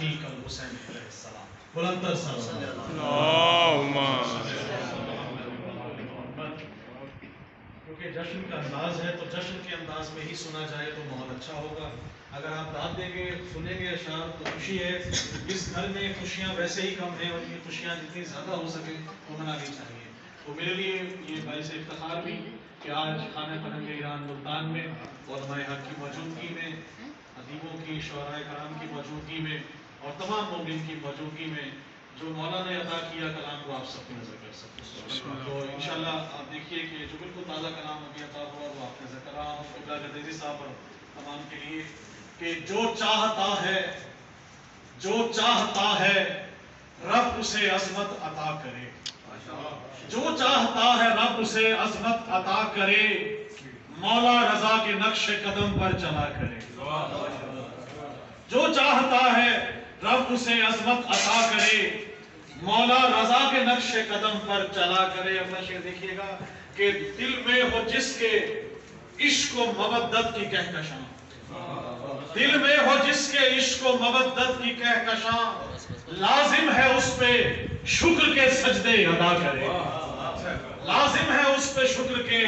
شقیق الحسین علیہ السلام. بلندر صلی کیونکہ جشن کا انداز ہے تو جشن کے انداز میں ہی سنا جائے تو بہت اچھا ہوگا. اگر آپ داد دیں گے سنیں گے اشعار تو خوشی ہے. اس گھر میں خوشیاں ویسے ہی کم ہیں اور یہ خوشیاں جتنی زیادہ ہو سکے وہ منانی چاہیے. تو میرے لیے یہ باعث افتخار بھی کہ آج خانہ فرہنگ ایران ملتان میں علماء حق کی موجودگی میں، ادیبوں کی، شعراء کرام کی موجودگی میں اور تمام مومنین کی موجودگی میں جو مولا نے عطا کیا کلام کو آپ سب کی نظر کر سکتے. تو انشاءاللہ آپ دیکھیے کہ جو بالکل تازہ کلام ابھی عطا ہوا وہ آپ نظر کر رہا ہوں قبلہ جدیدی صاحب اور تمام کے لیے کہ جو چاہتا ہے رب اسے عظمت عطا کرے. جو چاہتا ہے رب اسے عظمت عطا کرے، مولا رضا کے نقش قدم پر چلا کرے. جو چاہتا ہے رب اسے عظمت عطا کرے، مولا رضا کے نقش قدم پر چلا کرے. اپنا شعر دیکھیے گا کہ دل میں ہو جس کے عشق و مودت کی کہکشاں، دل میں ہو جس کے عشق و مودت کی کہکشاں، لازم ہے اس پہ شکر کے سجدے ادا کرے. لازم ہے اس پہ شکر کے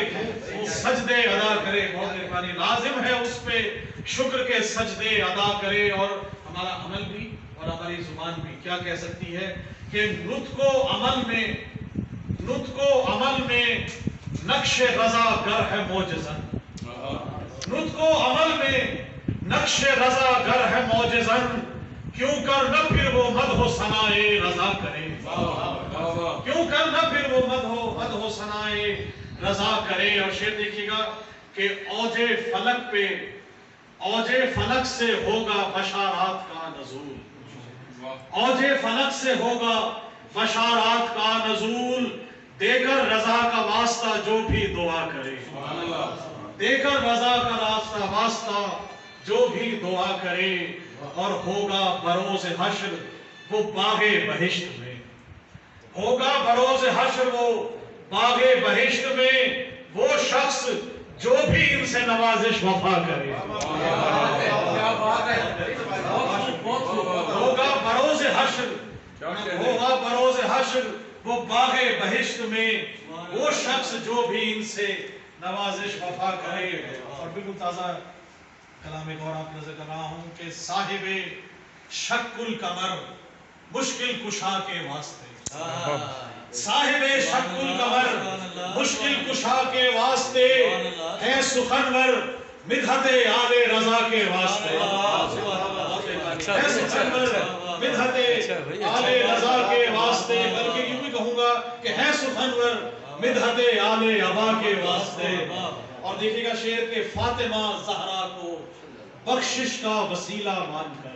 سجدے ادا کرے. بہت مہربانی. لازم ہے اس پہ شکر کے سجدے ادا کرے. اور ہمارا عمل بھی اور ہماری زبان بھی کیا کہہ سکتی ہے کہ نطق و عمل میں نقش رضا گر ہے معجزن. نطق و عمل میں نقش رضا گر ہے معجزن، کیوں کر نہ پھر وہ مدح و ثنائے رضا کرے. کیوں کر نہ پھر وہ مدح و ثنائے رضا کرے. اور شعر دیکھیے گا کہ اوج فلک سے ہوگا بشارات کا نزول. اوج فلک سے ہوگا بشارات کا نزول، دے کر رضا کا واسطہ جو بھی دعا کرے. دے کر رضا کا واسطہ جو بھی دعا کرے. اور ہوگا بروز حشر وہ باغ بہشت میں، ہوگا بروز حشر وہ باغ بہشت میں وہ شخص جو بھی ان سے نوازش وفا کرے. ہوگا بروز حشر وہ باغ بہشت میں وہ شخص جو بھی ان سے نوازش وفا کرے. اور بالکل تازہ کلام ایک اور آپ نظر کر رہا ہوں کہ صاحب شق القمر مشکل کشا کے واسطے، صاحب شق القمر مشکل کشا کے واسطے ہے سخنور مدحت آل رضا کے واسطے. ہے سخنور مدحت آل رضا کے واسطے، بلکہ یوں بھی کہوں گا کہ ہے سخنور مدحت آل ابا کے واسطے. اور دیکھیے گا شعر کے فاطمہ زہرا کو بخشش کا وسیلہ مان کر،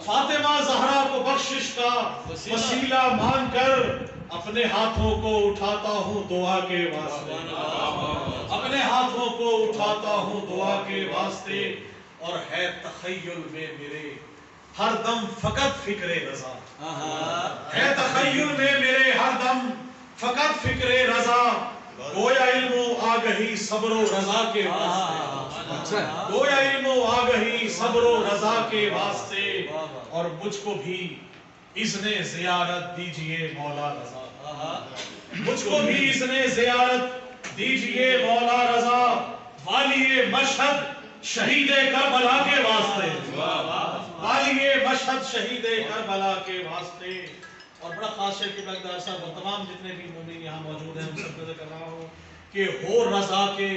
فاطمہ زہرا کو بخشش کا وسیلہ مان کر اپنے ہاتھوں کو اٹھاتا ہوں دعا کے واسطے. اپنے ہاتھوں کو اٹھاتا ہوں دعا کے واسطے. اور ہے تخیل میں میرے ہر دم فقط فکر رضا، ہے تخیل میں میرے ہر دم فقط فکر رضا، گویا علم و آگہی صبر و رضا کے واسطے، گویا علم و آگہی صبر و رضا کے واسطے. اور مجھ کو بھی اذن زیارت دیجئے مولا رضا، مجھ کو بھی اذن زیارت دیجئے مولا رضا، والی مشہد شہید کربلا کے واسطے، والی مشہد شہید کربلا کے واسطے. اور بڑا خاص شعر کے بغداد صاحب اور تمام جتنے بھی مومن یہاں موجود ہیں ان سب کو کر رہا ہوں کہ ہو رضا کے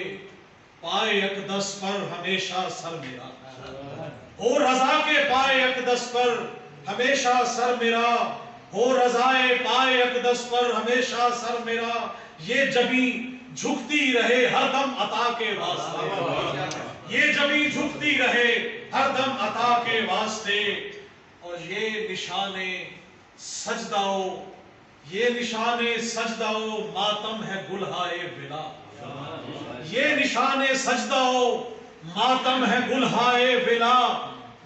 پائے اقدس پر ہمیشہ سر میرا، ہو رضا کے پائے اقدس پر ہمیشہ سر میرا، ہو رضائے پائے اقدس پر ہمیشہ سر میرا، یہ جبیں جھکتی رہے ہر دم عطا کے واسطے، یہ جبیں جھکتی رہے ہر دم عطا کے واسطے. اور یہ نشان سجداؤ، یہ نشان سجداؤ ماتم ہے گلہائے ولا، یہ نشان سجداؤ ماتم ہے گلہائے ولا.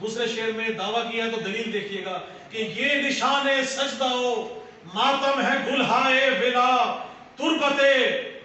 دوسرے شعر میں دعویٰ کیا تو دلیل دیکھیے گا کہ یہ نشان سجداؤ ماتم ہے گلہائے ولا، تربت